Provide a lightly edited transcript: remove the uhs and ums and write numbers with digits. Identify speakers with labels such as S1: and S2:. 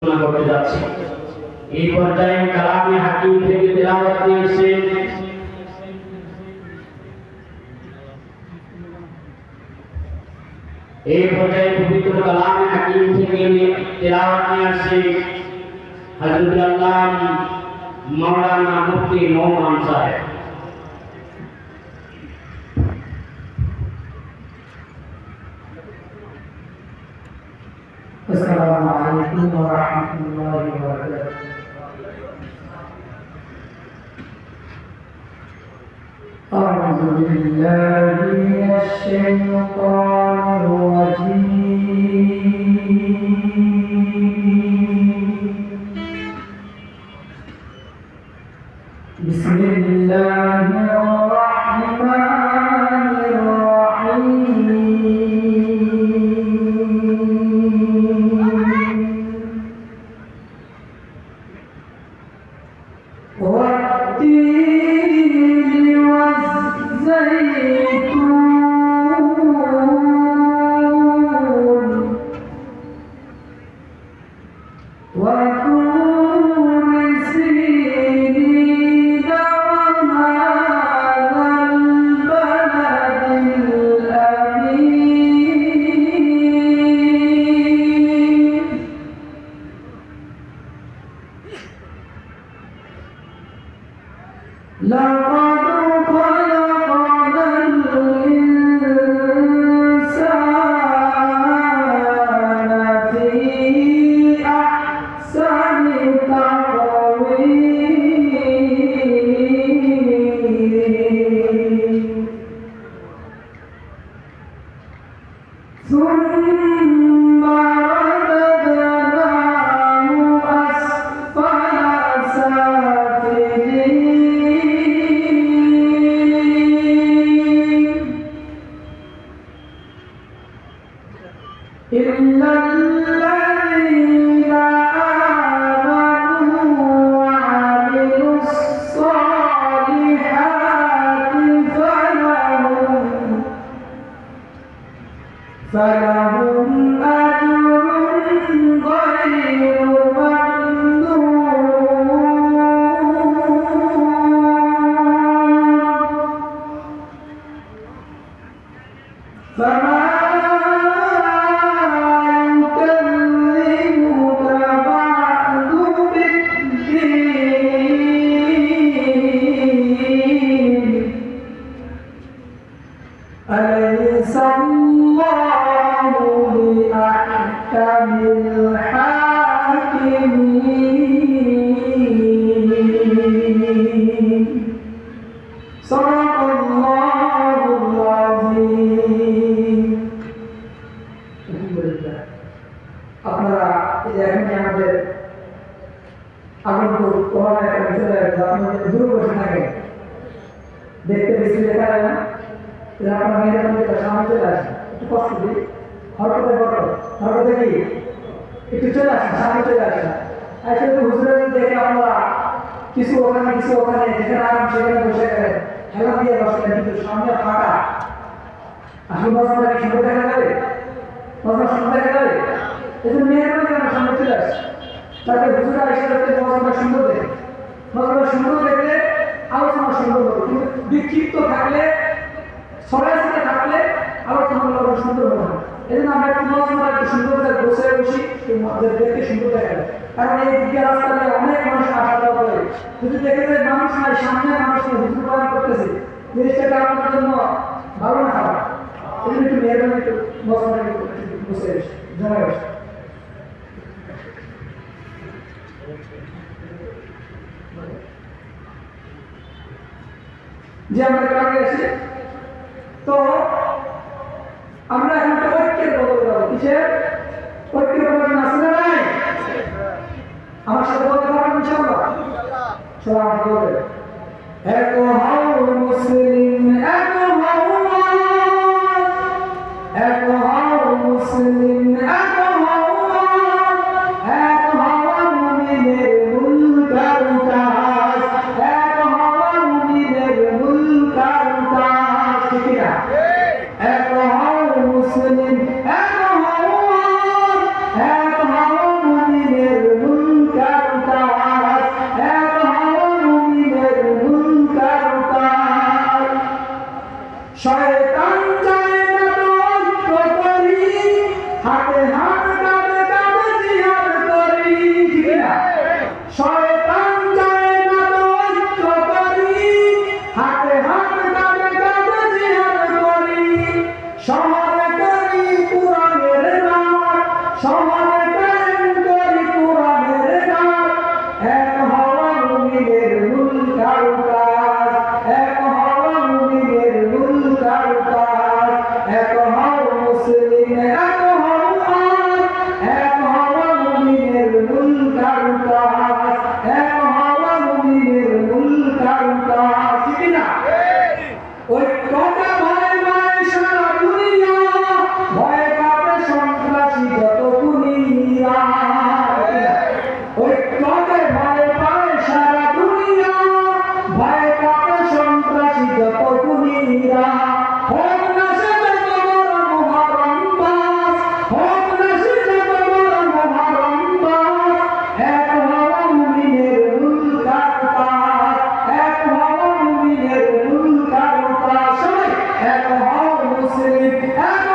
S1: করতে যাচ্ছি। এই পর্যায়ে কালামে হাকিম থেকে তেলাওয়াত নিয়েছেন এই পর্যায়ে পবিত্র কালামে হাকিম থেকে তেলাওয়াত নিয়ে আসছে হযরত আল্লাহ মাওলানা মুফতি নোমান সাহেব।
S2: السلام عليكم ورحمة الله وبركاته. أعوذ بالله من الشيطان الرجيم. بسم الله الرحمن الرحيم. والتين والزيتون وطور سينين وهذا البلد الأمين. لقد خلقنا الإنسان في أحسن تقويم ثم رددناه أسفل سافلين إلا الذين آمنوا وعملوا الصالحات فلهم أجر غير ممنون. فما يكذبك بعد بالدين أليس الله بأحكم الحاكمين. صدق الله العظيم. আলহামদুলিল্লাহ। আপনারা এই যে এখনই আমাদের আগন্তুক কোরআন একটা চলে আসবে, আপনারা দূরে বসে থাকেন, দেখতে বেশি লেখা যায় না, আপনার মেয়েদের মধ্যে সামনে চলে আসে, একটু কষ্ট দিই, হরকতে কি একটু চলে আসেন, সামনে চলে আসেন। আসলে হুজুরের দেখে আমরা কিছু ওখানে যেখানে আরাম সেখানে বসে গেলেন, খেলা দিয়ে বসলেন, কিন্তু সামনে ফাঁকা। আসলে মজা কি সুন্দর দেখা যাবে? মজা সুন্দর দেখা যাবে? এই জন্য মেয়ের মধ্যে আমরা সামনে চলে আসি, তাকে হুজুরা এসে মজাটা সুন্দর দেখে, মজাটা সুন্দর দেখলে আলোচনা সুন্দর হবে, কিন্তু বিক্ষিপ্ত থাকলে সবাই সাথে থাকলে আলোচনাগুলো সুন্দর হবে না। এই জন্য আমরা একটু মজা একটু সুন্দর করে বসে বসি, দেখতে সুন্দর দেখা যায়। কারণ এই দিকে রাস্তাতে অনেক মানুষ আসা যাওয়া করে, যদি দেখে যে মানুষ নাই, সামনে মানুষ হুজুর পালন করতেছে, জিনিসটাকে আপনার জন্য ভালো না খারাপ। এই জন্য একটু মেয়ের একটু মজা বসে জমে বসে। যে আমরা কাজে আছি, তো আমরা এখন একটা ঐক্যের বদল যাবো। কিসের ঐক্যের বদল আছে না নাই? আমার সাথে বলতে পারবেন ইনশাআল্লাহ? সবাই আমাকে বলবে, এক হও মুসলিম, এক হও এক হও মুসলিম, এক হও মুমিনের মূল কারুকাজ, এক হও মুমিনের মূল কারুকাজ। ঠিক না? এক হও মুসলিম, এক হও এক হও মুসলিম, এক